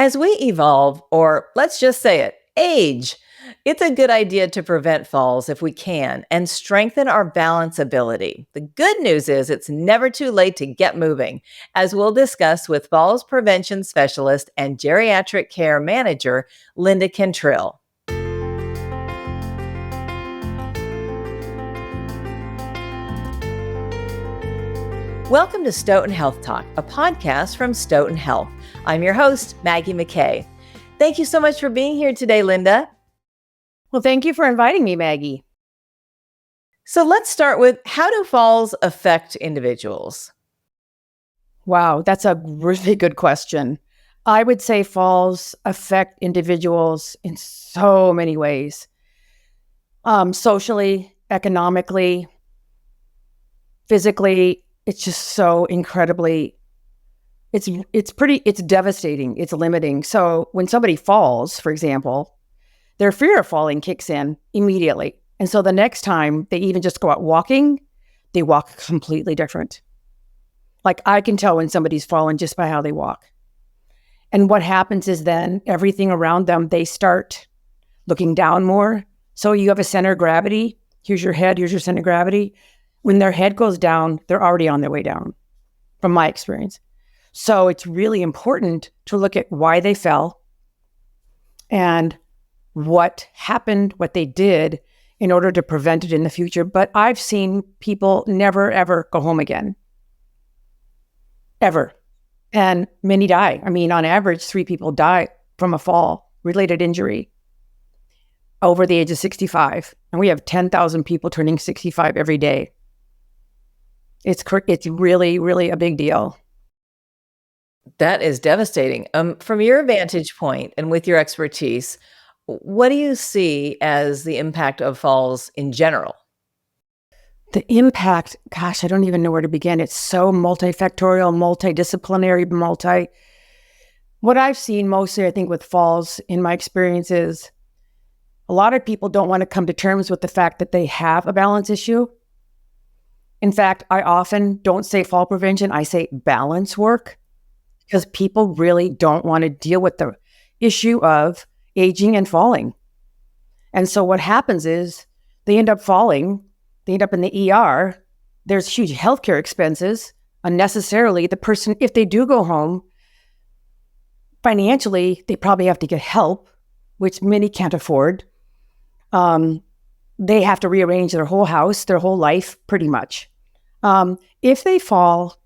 As we evolve, or let's just say it, age, it's a good idea to prevent falls if we can and strengthen our balance ability. The good news is it's never too late to get moving, as we'll discuss with falls prevention specialist and geriatric care manager, Linda Cantrill. Welcome to Stoughton Health Talk, a podcast from Stoughton Health. I'm your host, Maggie McKay. Thank you so much for being here today, Linda. Well, thank you for inviting me, Maggie. So let's start with, how do falls affect individuals? Wow, that's a really good question. I would say falls affect individuals in so many ways. Socially, economically, physically, it's just so incredibly, it's devastating, it's limiting. So when somebody falls, for example, their fear of falling kicks in immediately. And so the next time they even just go out walking, they walk completely different. Like I can tell when somebody's fallen just by how they walk. And what happens is then everything around them, they start looking down more. So you have a center of gravity. Here's your head, here's your center of gravity. When their head goes down, they're already on their way down, from my experience. So it's really important to look at why they fell and what happened, what they did in order to prevent it in the future. But I've seen people never, ever go home again. Ever. And many die. I mean, on average, 3 people die from a fall-related injury over the age of 65. And we have 10,000 people turning 65 every day. It's really, really a big deal. That is devastating. From your vantage point and with your expertise, what do you see as the impact of falls in general? The impact, gosh, I don't even know where to begin. It's so multifactorial, multidisciplinary, What I've seen mostly, I think, with falls in my experience is a lot of people don't want to come to terms with the fact that they have a balance issue. In fact, I often don't say fall prevention, I say balance work, because people really don't want to deal with the issue of aging and falling. And so what happens is they end up falling, they end up in the ER, there's huge healthcare expenses, unnecessarily. The person, if they do go home, financially, they probably have to get help, which many can't afford. They have to rearrange their whole house, their whole life, pretty much. If they fall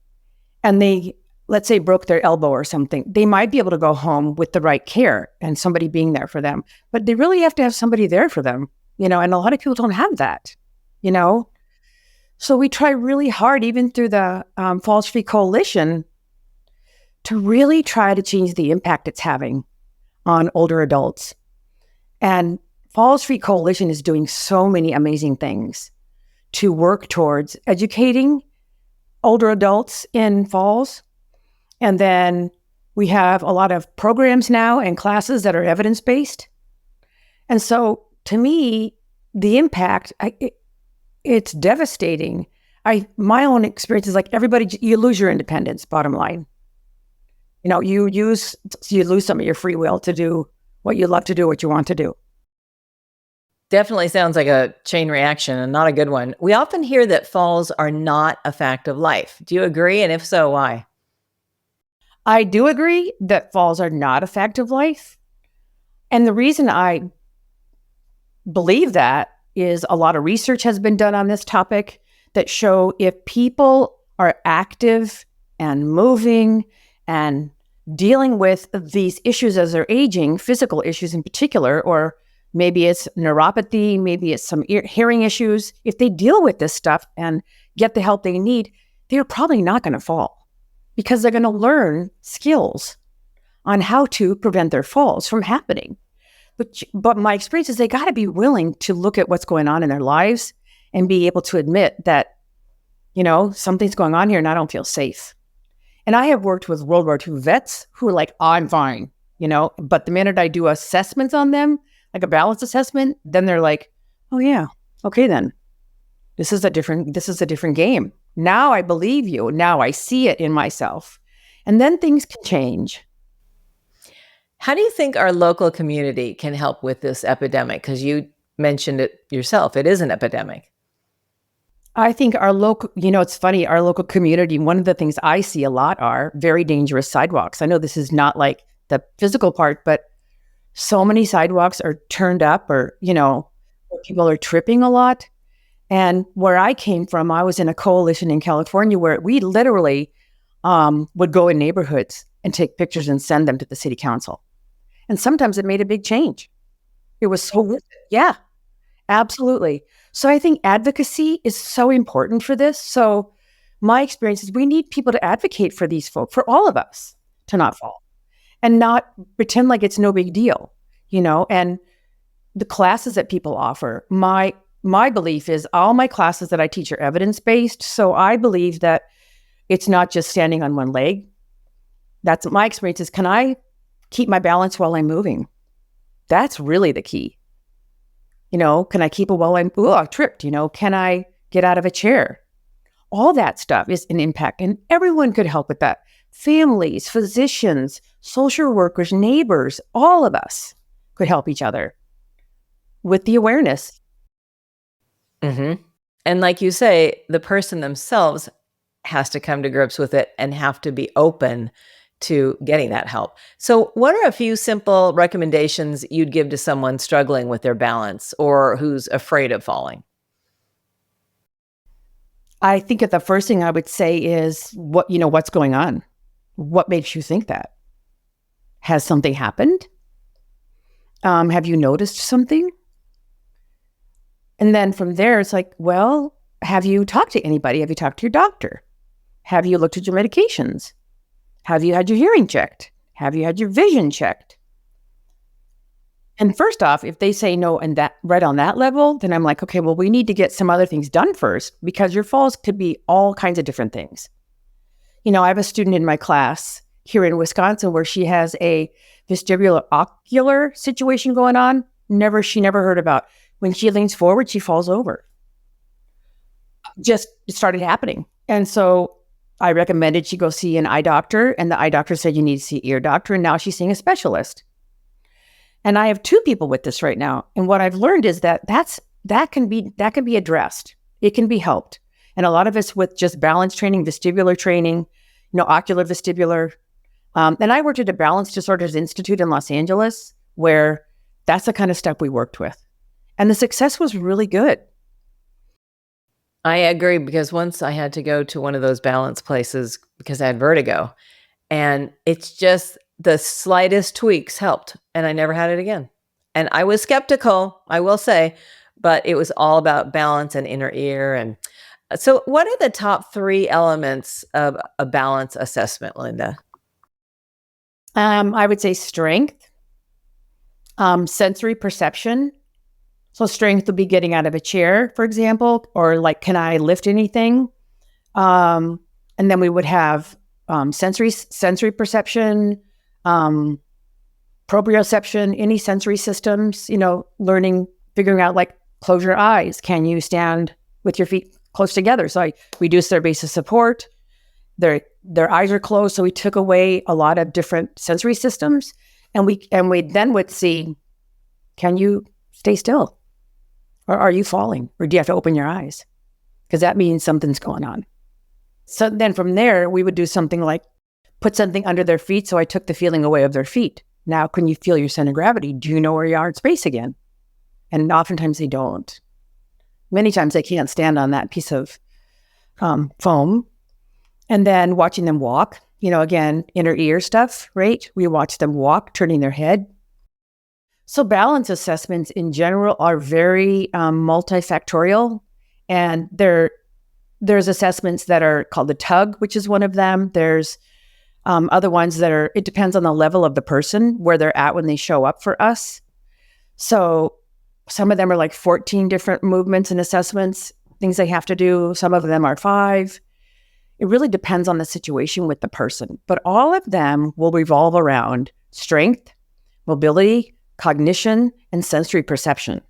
and they, let's say, broke their elbow or something, they might be able to go home with the right care and somebody being there for them. But they really have to have somebody there for them, and a lot of people don't have that, So we try really hard, even through the Falls Free Coalition, to really try to change the impact it's having on older adults. And Falls Free Coalition is doing so many amazing things to work towards educating older adults in falls. And then we have a lot of programs now and classes that are evidence-based. And so to me, the impact, it's devastating. My own experience is like you lose your independence, bottom line. You lose some of your free will to do what you love to do, what you want to do. Definitely sounds like a chain reaction and not a good one. We often hear that falls are not a fact of life. Do you agree? And if so, why? I do agree that falls are not a fact of life. And the reason I believe that is a lot of research has been done on this topic that show if people are active and moving and dealing with these issues as they're aging, physical issues in particular, or maybe it's neuropathy, maybe it's some hearing issues. If they deal with this stuff and get the help they need, they're probably not going to fall because they're going to learn skills on how to prevent their falls from happening. But my experience is they got to be willing to look at what's going on in their lives and be able to admit that, something's going on here and I don't feel safe. And I have worked with World War II vets who are like, I'm fine, but the minute I do assessments on them, like a balance assessment, then they're like, oh yeah, okay then. This is a different game. Now I believe you. Now I see it in myself. And then things can change. How do you think our local community can help with this epidemic? Because you mentioned it yourself, it is an epidemic. I think our local, it's funny, our local community, one of the things I see a lot are very dangerous sidewalks. I know this is not like the physical part, but so many sidewalks are turned up or, where people are tripping a lot. And where I came from, I was in a coalition in California where we literally would go in neighborhoods and take pictures and send them to the city council. And sometimes it made a big change. It was so worth it. Yeah, absolutely. So I think advocacy is so important for this. So my experience is we need people to advocate for these folks, for all of us to not fall and not pretend like it's no big deal, and the classes that people offer. My belief is all my classes that I teach are evidence-based. So I believe that it's not just standing on one leg. That's my experience is, can I keep my balance while I'm moving? That's really the key. Can I keep it while I tripped? Can I get out of a chair? All that stuff is an impact, and everyone could help with that. Families, physicians, social workers, neighbors, all of us could help each other with the awareness. Mm-hmm. And like you say, the person themselves has to come to grips with it and have to be open to getting that help. So, what are a few simple recommendations you'd give to someone struggling with their balance or who's afraid of falling? I think that the first thing I would say is what's going on? What makes you think that? Has something happened? Have you noticed something? And then from there, it's like, well, have you talked to anybody? Have you talked to your doctor? Have you looked at your medications? Have you had your hearing checked? Have you had your vision checked? And first off, if they say no and that right on that level, then I'm like, okay, well, we need to get some other things done first because your falls could be all kinds of different things. I have a student in my class here in Wisconsin where she has a vestibular ocular situation going on. She never heard about. When she leans forward, she falls over. It started happening. And so I recommended she go see an eye doctor, and the eye doctor said you need to see an ear doctor, and now she's seeing a specialist. And I have 2 people with this right now. And what I've learned is that can be addressed. It can be helped. And a lot of us with just balance training, vestibular training, ocular vestibular. And I worked at a Balance Disorders Institute in Los Angeles, where that's the kind of stuff we worked with. And the success was really good. I agree, because once I had to go to one of those balance places because I had vertigo, and it's just the slightest tweaks helped, and I never had it again. And I was skeptical, I will say, but it was all about balance and inner ear. And so what are the top 3 elements of a balance assessment, Linda? I would say strength, sensory perception. So strength would be getting out of a chair, for example, or like, can I lift anything? And then we would have sensory perception, proprioception, any sensory systems, learning, figuring out like, close your eyes. Can you stand with your feet close together? So I reduced their base of support. Their eyes are closed. So we took away a lot of different sensory systems. And we then would see, can you stay still? Or are you falling? Or do you have to open your eyes? Because that means something's going on. So then from there, we would do something like put something under their feet. So I took the feeling away of their feet. Now, can you feel your center of gravity? Do you know where you are in space again? And oftentimes they don't. Many times they can't stand on that piece of foam. And then watching them walk, again, inner ear stuff, right? We watch them walk, turning their head. So balance assessments in general are very multifactorial, and there's assessments that are called the tug, which is one of them. There's other ones that it depends on the level of the person, where they're at when they show up for us. So some of them are like 14 different movements and assessments, things they have to do. Some of them are 5. It really depends on the situation with the person, but all of them will revolve around strength, mobility, cognition, and sensory perception.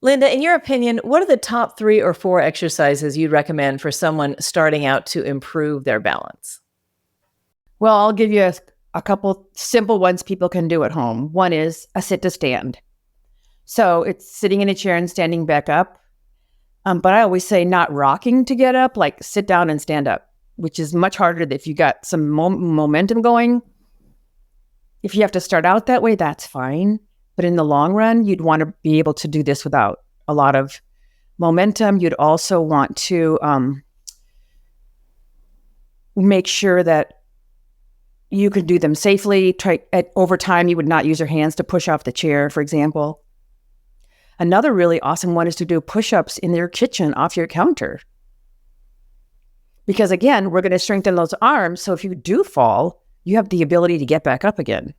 Linda, in your opinion, what are the top 3 or 4 exercises you'd recommend for someone starting out to improve their balance? Well, I'll give you a couple simple ones people can do at home. One is a sit to stand. So it's sitting in a chair and standing back up. But I always say not rocking to get up, like sit down and stand up, which is much harder if you got some momentum going. If you have to start out that way, that's fine. But in the long run, you'd want to be able to do this without a lot of momentum. You'd also want to make sure that you could do them safely. Over time, you would not use your hands to push off the chair, for example. Another really awesome one is to do push-ups in your kitchen off your counter. Because again, we're going to strengthen those arms. So if you do fall, you have the ability to get back up again.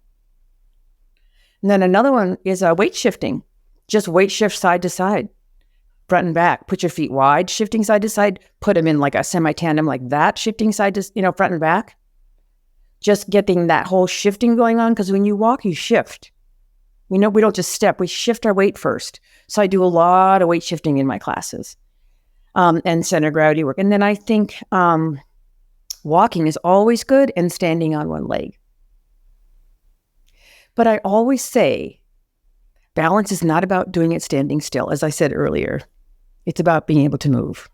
And then another one is weight shifting. Just weight shift side to side, front and back. Put your feet wide, shifting side to side. Put them in like a semi-tandem like that, shifting side to, front and back. Just getting that whole shifting going on, because when you walk, you shift. We don't just step, we shift our weight first. So I do a lot of weight shifting in my classes and center gravity work. And then I think walking is always good, and standing on one leg. But I always say balance is not about doing it standing still. As I said earlier, it's about being able to move.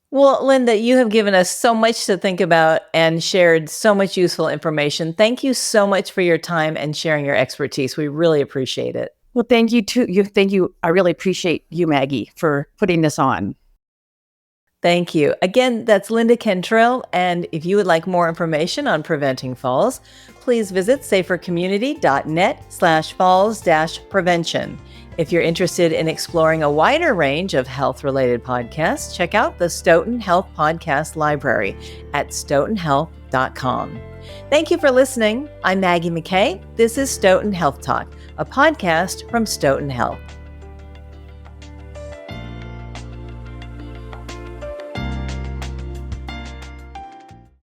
Well, Linda, you have given us so much to think about and shared so much useful information. Thank you so much for your time and sharing your expertise. We really appreciate it. Well, thank you too. Thank you. I really appreciate you, Maggie, for putting this on. Thank you. Again, that's Linda Cantrill. And if you would like more information on preventing falls, please visit safercommunity.net/falls-prevention. If you're interested in exploring a wider range of health-related podcasts, check out the Stoughton Health Podcast Library at stoughtonhealth.com. Thank you for listening. I'm Maggie McKay. This is Stoughton Health Talk, a podcast from Stoughton Health.